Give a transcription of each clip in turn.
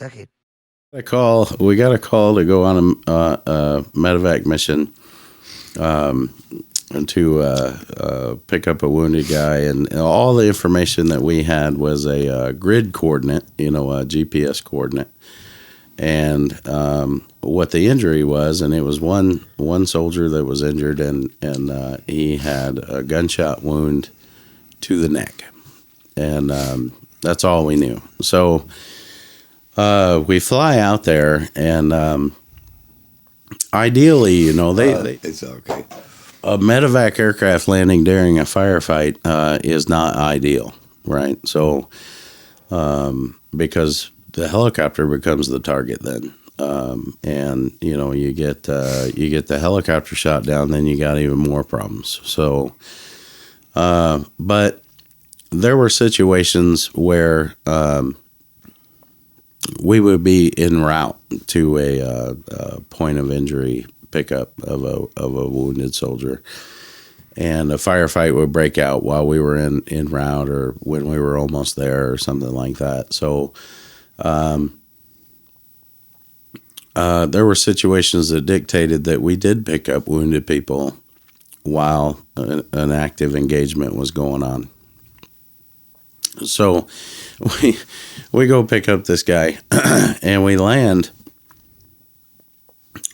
second. We got a call to go on a medevac mission to pick up a wounded guy, and all the information that we had was a grid coordinate, a GPS coordinate, and what the injury was, and it was one soldier that was injured, and he had a gunshot wound to the neck, and that's all we knew. So we fly out there, and ideally, it's okay. A medevac aircraft landing during a firefight is not ideal, right? So, because the helicopter becomes the target then, and you get the helicopter shot down, then you got even more problems. So, but there were situations where we would be en route to a point of injury pickup of a wounded soldier, and a firefight would break out while we were en route or when we were almost there or something like that. So there were situations that dictated that we did pick up wounded people while an active engagement was going on. So we go pick up this guy and we land,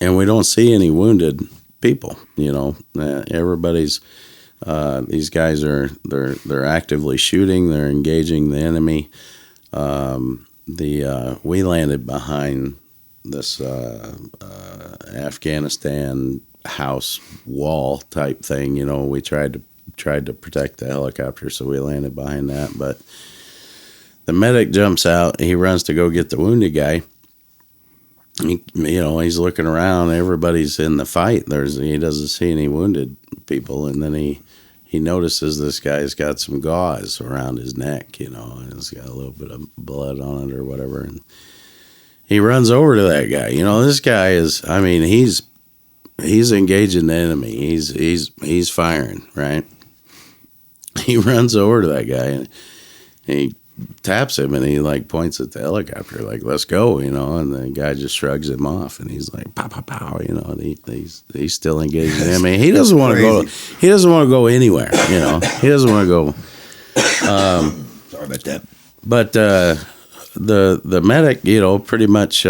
and we don't see any wounded people. Everybody's these guys they're actively shooting. They're engaging the enemy. We landed behind this Afghanistan house wall type thing. We tried to protect the helicopter, so we landed behind that. But the medic jumps out. He runs to go get the wounded guy. He's looking around. Everybody's in the fight. He doesn't see any wounded people, and then he notices this guy's got some gauze around his neck, and it's got a little bit of blood on it or whatever. And he runs over to that guy. This guy is. I mean, he's engaging the enemy. He's firing, right? He runs over to that guy and he taps him, and he points at the helicopter like, "Let's go," and the guy just shrugs him off, and he's like, "Pow, pow, pow," and he's still engaging him. I mean, he doesn't want to go. He doesn't want to go anywhere. He doesn't want to go. Sorry about that. But the medic, pretty much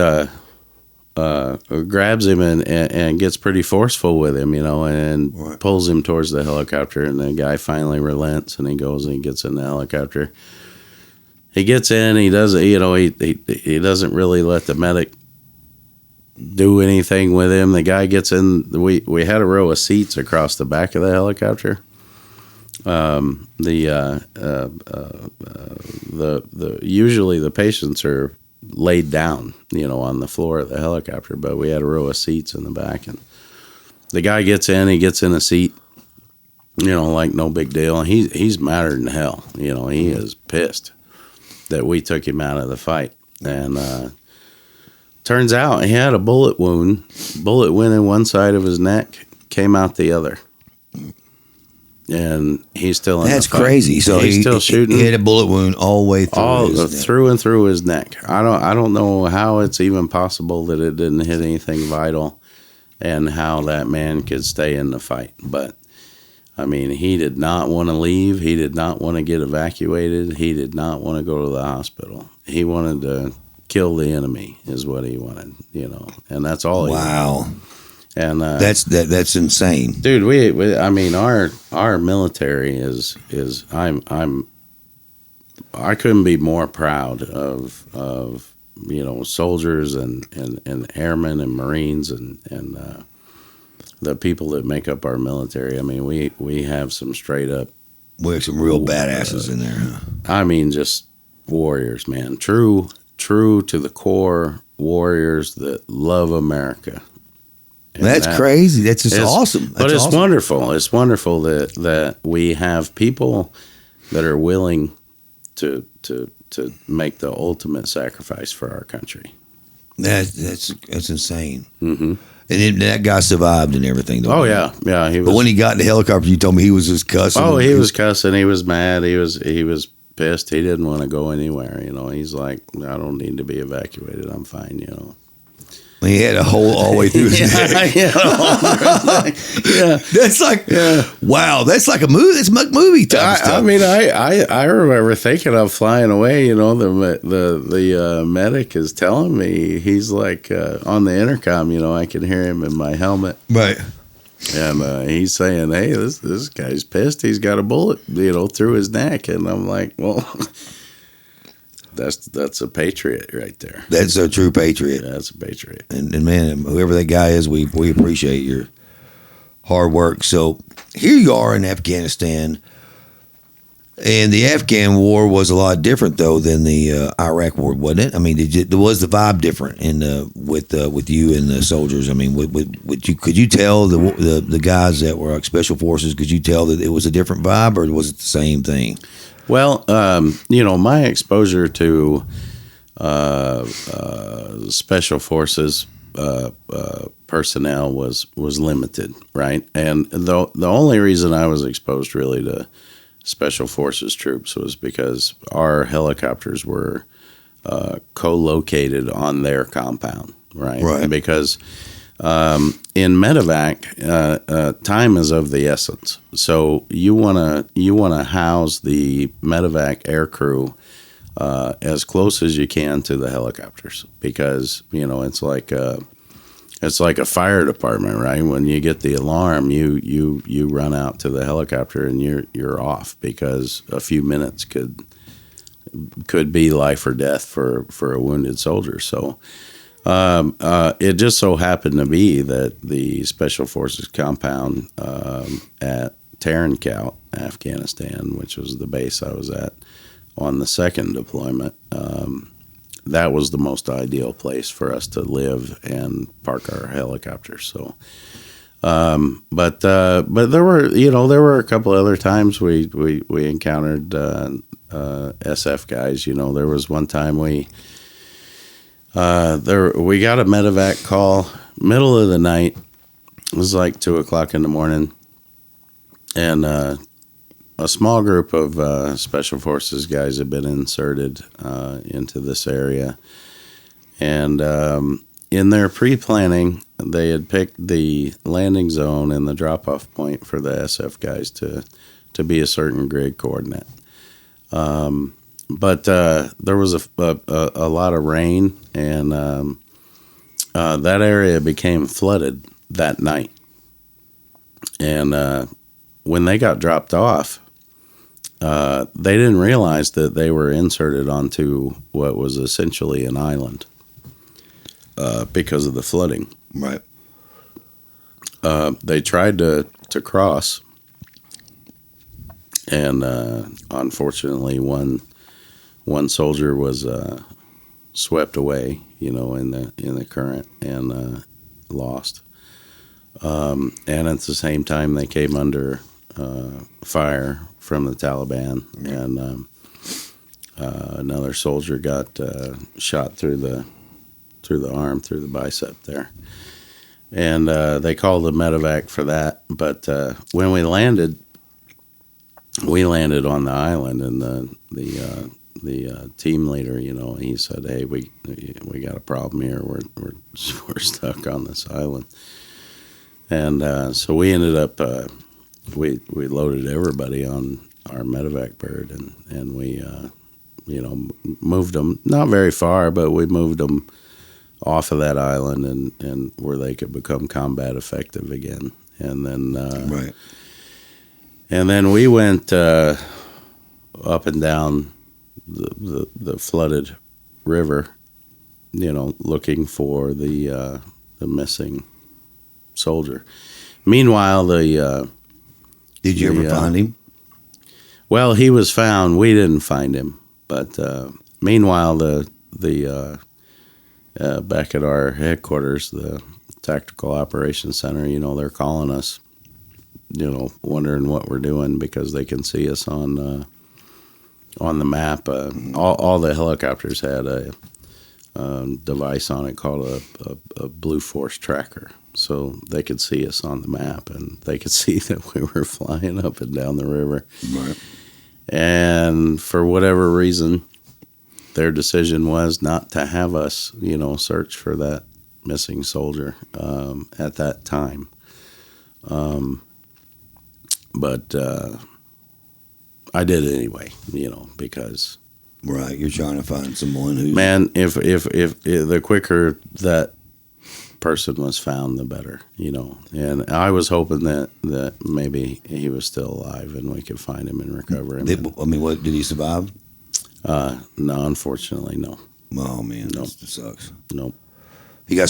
grabs him and gets pretty forceful with him, and pulls him towards the helicopter, and the guy finally relents, and he goes and he gets in the helicopter. He gets in. He doesn't. He doesn't really let the medic do anything with him. The guy gets in. We had a row of seats across the back of the helicopter. Usually the patients are laid down, on the floor of the helicopter, but we had a row of seats in the back, and the guy gets in. He gets in a seat, like no big deal. And he's madder than hell. He is pissed that we took him out of the fight. And turns out he had a bullet wound. Bullet went in one side of his neck, came out the other. And he's still in That's the fight. crazy. So he's still shooting. He had a bullet wound all the way through and through his neck. I don't know how it's even possible that it didn't hit anything vital, and how that man could stay in the fight. But I mean, he did not want to leave. He did not want to get evacuated. He did not want to go to the hospital. He wanted to kill the enemy, is what he wanted, and that's all he wanted. And that's insane, dude. We I mean, our military is I couldn't be more proud of soldiers and airmen and Marines and the people that make up our military. I mean, we have some straight up, we have some real badasses in there. Huh? I mean, just warriors, man. True to the core warriors that love America. That's crazy. That's just awesome. But it's wonderful. It's wonderful that we have people that are willing to make the ultimate sacrifice for our country. That's insane. Mm-hmm. And then that guy survived and everything. Oh yeah. He was, but when he got in the helicopter, you told me he was just cussing. Oh, he was cussing. He was mad. He was pissed. He didn't want to go anywhere. He's like, I don't need to be evacuated. I'm fine. He had a hole all the way through his neck. Yeah. That's like, wow, that's like a movie. That's movie type stuff. I mean, I remember thinking of flying away. The medic is telling me, he's like on the intercom. I can hear him in my helmet, Right. and he's saying, "Hey, this guy's pissed. He's got a bullet, through his neck." And I'm like, "Well, that's a patriot right there. That's a true patriot. Yeah, that's a patriot." And man, whoever that guy is, we appreciate your hard work. So here you are in Afghanistan, and the Afghan war was a lot different though than the Iraq war, wasn't it? I mean, was the vibe different with you and the soldiers? I mean, could you tell the guys that were like special forces? Could you tell that it was a different vibe, or was it the same thing? Well, my exposure to special forces personnel was limited, right? And the only reason I was exposed really to special forces troops was because our helicopters were co-located on their compound, right? Right. Because in medevac, time is of the essence. So you wanna house the medevac air crew as close as you can to the helicopters, because it's like a fire department, right? When you get the alarm, you run out to the helicopter and you're off, because a few minutes could be life or death for a wounded soldier. So it just so happened to be that the Special Forces compound at Tarin-Kowt, Afghanistan, which was the base I was at on the second deployment, that was the most ideal place for us to live and park our helicopters. So, but there were a couple other times we encountered SF guys. There was one time we got a medevac call middle of the night. It was like 2:00 in the morning, and a small group of special forces guys had been inserted into this area, and in their pre-planning, they had picked the landing zone and the drop-off point for the SF guys to be a certain grid coordinate. But there was a lot of rain, and that area became flooded that night. And when they got dropped off, they didn't realize that they were inserted onto what was essentially an island because of the flooding. Right. They tried to cross, and unfortunately, one soldier was swept away, in the current, and lost. And at the same time, they came under fire from the Taliban, and another soldier got shot through the arm, through the bicep there. And they called the medevac for that. But when we landed on the island, and the team leader, he said, "Hey, we got a problem here. We're stuck on this island." And so we ended up we loaded everybody on our medevac bird, and we moved them, not very far, but we moved them off of that island and where they could become combat effective again. And then Right. And then we went up and down the flooded river, looking for the missing soldier. Meanwhile, Did you ever find him? Well, he was found. We didn't find him. But meanwhile, the back at our headquarters, the Tactical Operations Center, they're calling us, wondering what we're doing, because they can see us on the map. All the helicopters had a device on it called a Blue Force tracker. So they could see us on the map, and they could see that we were flying up and down the river. Right. And for whatever reason, their decision was not to have us, search for that missing soldier at that time. But I did it anyway, because Right, you're trying to find someone who's man, if the quicker that person was found, the better, And I was hoping that maybe he was still alive and we could find him and recover him. What did he survive? No, unfortunately, no. Oh man, Nope. that sucks. Nope. He got